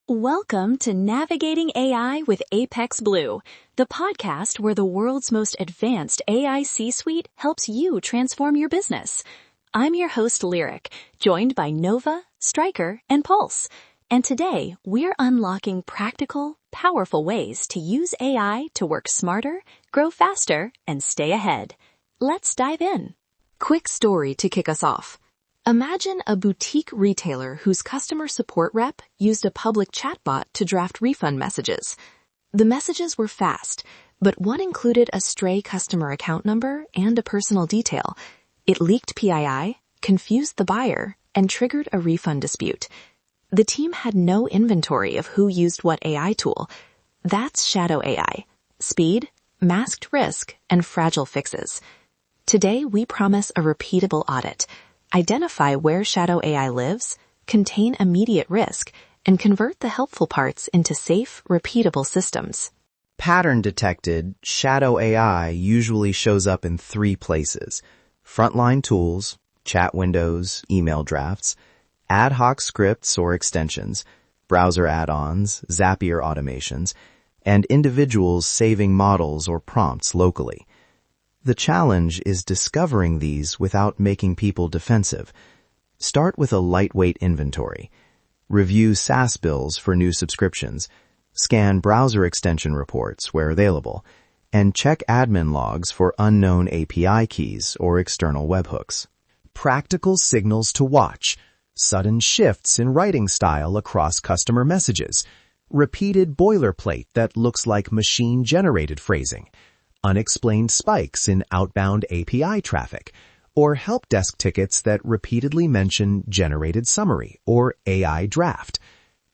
Welcome to Navigating AI with Apex Blue, the podcast where the world's most advanced AI C-suite helps you transform your business. I'm your host, Lyric, joined by Nova, Stryker, and Pulse. And today, we're unlocking practical, powerful ways to use AI to work smarter, grow faster, and stay ahead. Let's dive in. Quick story to kick us off. Imagine a boutique retailer whose customer support rep used a public chatbot to draft refund messages. The messages were fast, but one included a stray customer account number and a personal detail. It leaked PII, confused the buyer, and triggered a refund dispute. The team had no inventory of who used what AI tool. That's shadow AI. Speed, masked risk, and fragile fixes. Today, we promise a repeatable audit. Identify where shadow AI lives, contain immediate risk, and convert the helpful parts into safe, repeatable systems. Pattern detected, shadow AI usually shows up in three places: frontline tools, chat windows, email drafts, ad hoc scripts or extensions, browser add-ons, Zapier automations, and individuals saving models or prompts locally. The challenge is discovering these without making people defensive. Start with a lightweight inventory. Review SaaS bills for new subscriptions. Scan browser extension reports where available. And check admin logs for unknown API keys or external webhooks. Practical signals to watch. Sudden shifts in writing style across customer messages. Repeated boilerplate that looks like machine-generated phrasing. Unexplained spikes in outbound API traffic, or help desk tickets that repeatedly mention generated summary or AI draft.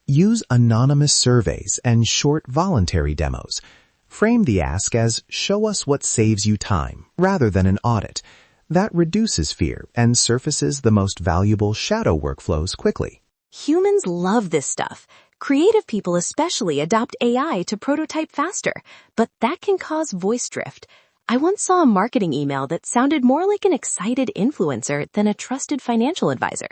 Use anonymous surveys and short voluntary demos. Frame the ask as show us what saves you time rather than an audit. That reduces fear and surfaces the most valuable shadow workflows quickly. Humans love this stuff. Creative people especially adopt AI to prototype faster, but that can cause voice drift. I once saw a marketing email that sounded more like an excited influencer than a trusted financial advisor.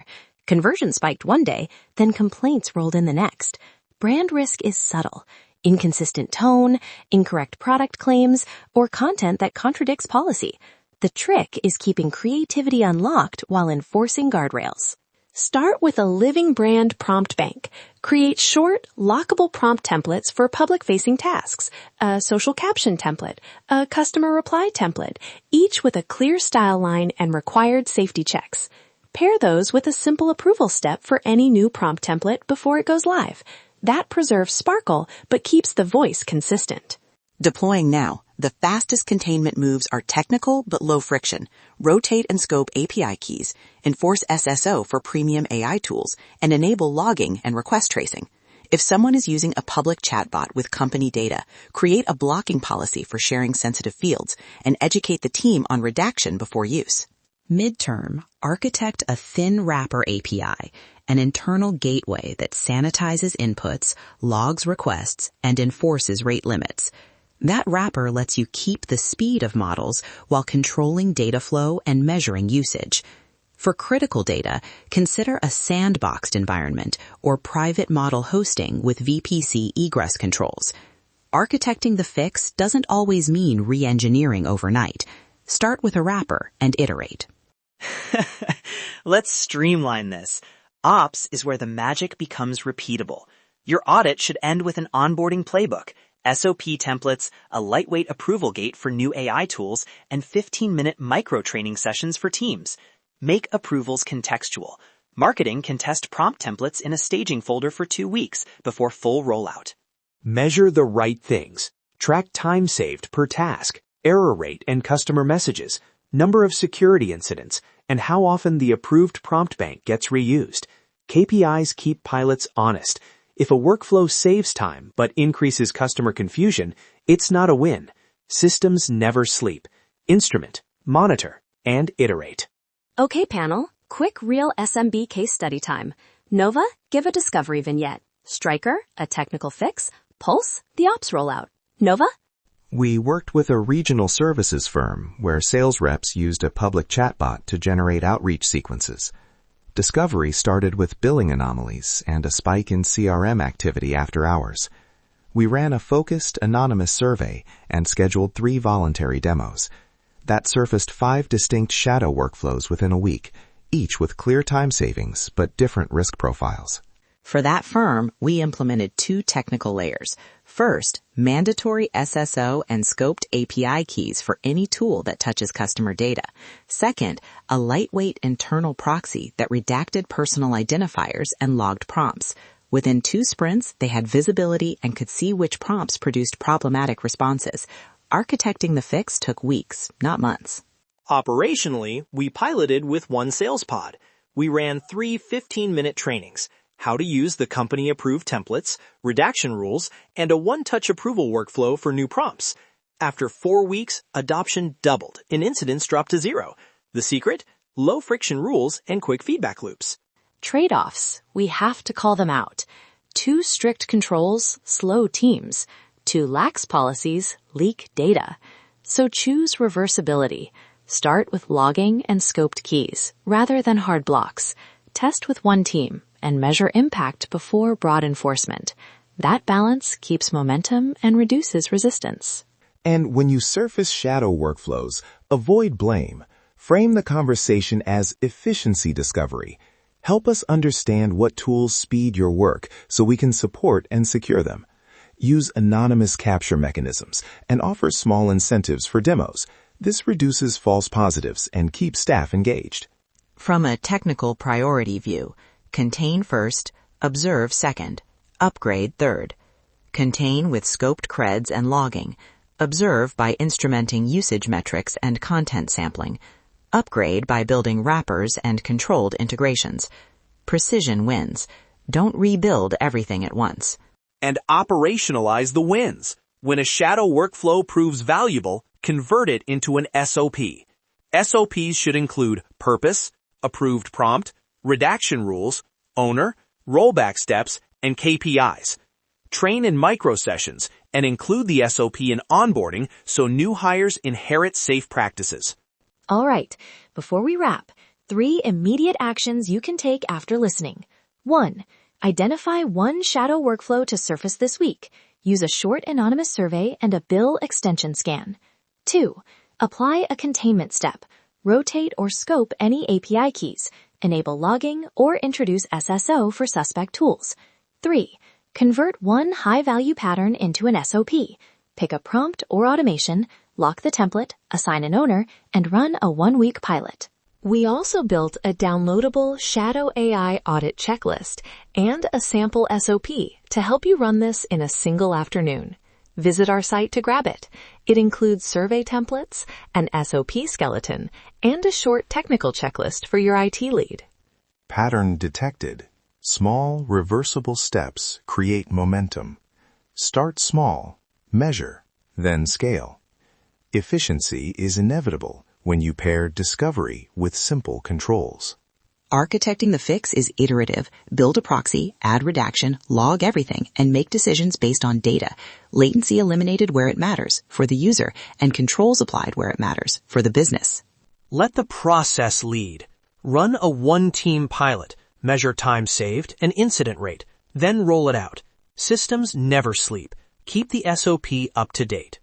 Conversion spiked one day, then complaints rolled in the next. Brand risk is subtle. Inconsistent tone, incorrect product claims, or content that contradicts policy. The trick is keeping creativity unlocked while enforcing guardrails. Start with a living brand prompt bank. Create short, lockable prompt templates for public-facing tasks, a social caption template, a customer reply template, each with a clear style line and required safety checks. Pair those with a simple approval step for any new prompt template before it goes live. That preserves sparkle, but keeps the voice consistent. Deploying now. The fastest containment moves are technical but low friction. Rotate and scope API keys, enforce SSO for premium AI tools, and enable logging and request tracing. If someone is using a public chatbot with company data, create a blocking policy for sharing sensitive fields and educate the team on redaction before use. Midterm, architect a thin wrapper API, an internal gateway that sanitizes inputs, logs requests, and enforces rate limits. That wrapper lets you keep the speed of models while controlling data flow and measuring usage. For critical data, consider a sandboxed environment or private model hosting with VPC egress controls. Architecting the fix doesn't always mean re-engineering overnight. Start with a wrapper and iterate. Let's streamline this. Ops is where the magic becomes repeatable. Your audit should end with an onboarding playbook, SOP templates, a lightweight approval gate for new AI tools, and 15-minute micro-training sessions for teams. Make approvals contextual. Marketing can test prompt templates in a staging folder for 2 weeks before full rollout. Measure the right things. Track time saved per task, error rate and customer messages, number of security incidents, and how often the approved prompt bank gets reused. KPIs keep pilots honest. If a workflow saves time but increases customer confusion, it's not a win. Systems never sleep. Instrument, monitor, and iterate. Okay, panel. Quick real SMB case study time. Nova, give a discovery vignette. Stryker, a technical fix. Pulse, the ops rollout. Nova? We worked with a regional services firm where sales reps used a public chatbot to generate outreach sequences. Discovery started with billing anomalies and a spike in CRM activity after hours. We ran a focused, anonymous survey and scheduled 3 voluntary demos. That surfaced 5 distinct shadow workflows within a week, each with clear time savings but different risk profiles. For that firm, we implemented 2 technical layers. First, mandatory SSO and scoped API keys for any tool that touches customer data. Second, a lightweight internal proxy that redacted personal identifiers and logged prompts. Within 2 sprints, they had visibility and could see which prompts produced problematic responses. Architecting the fix took weeks, not months. Operationally, we piloted with 1 sales pod. We ran 3 15-minute trainings: how to use the company-approved templates, redaction rules, and a one-touch approval workflow for new prompts. After 4 weeks, adoption doubled and incidents dropped to 0. The secret? Low-friction rules and quick feedback loops. Trade-offs. We have to call them out. Too strict controls, slow teams. Too lax policies, leak data. So choose reversibility. Start with logging and scoped keys, rather than hard blocks. Test with 1 team and measure impact before broad enforcement. That balance keeps momentum and reduces resistance. And when you surface shadow workflows, avoid blame. Frame the conversation as efficiency discovery. Help us understand what tools speed your work so we can support and secure them. Use anonymous capture mechanisms and offer small incentives for demos. This reduces false positives and keeps staff engaged. From a technical priority view, contain first, observe second, upgrade third. Contain with scoped creds and logging. Observe by instrumenting usage metrics and content sampling. Upgrade by building wrappers and controlled integrations. Precision wins. Don't rebuild everything at once. And operationalize the wins. When a shadow workflow proves valuable, convert it into an SOP. SOPs should include purpose, approved prompt, redaction rules, owner, rollback steps, and KPIs. Train in micro sessions and include the SOP in onboarding so new hires inherit safe practices. All right, before we wrap, 3 immediate actions you can take after listening. 1. Identify 1 shadow workflow to surface this week. Use a short anonymous survey and a bill extension scan. 2. Apply a containment step. Rotate or scope any API keys. Enable logging or introduce SSO for suspect tools. 3. Convert 1 high-value pattern into an SOP. Pick a prompt or automation, lock the template, assign an owner, and run a 1-week pilot. We also built a downloadable Shadow AI audit checklist and a sample SOP to help you run this in a single afternoon. Visit our site to grab it. It includes survey templates, an SOP skeleton, and a short technical checklist for your IT lead. Pattern detected. Small, reversible steps create momentum. Start small, measure, then scale. Efficiency is inevitable when you pair discovery with simple controls. Architecting the fix is iterative. Build a proxy, add redaction, log everything, and make decisions based on data. Latency eliminated where it matters, for the user, and controls applied where it matters, for the business. Let the process lead. Run a 1-team pilot. Measure time saved and incident rate. Then roll it out. Systems never sleep. Keep the SOP up to date.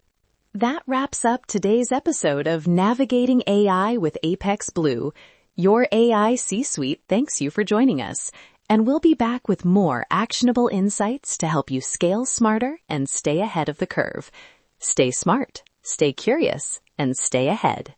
That wraps up today's episode of Navigating AI with Apex Blue. Your AI C-Suite thanks you for joining us, and we'll be back with more actionable insights to help you scale smarter and stay ahead of the curve. Stay smart, stay curious, and stay ahead.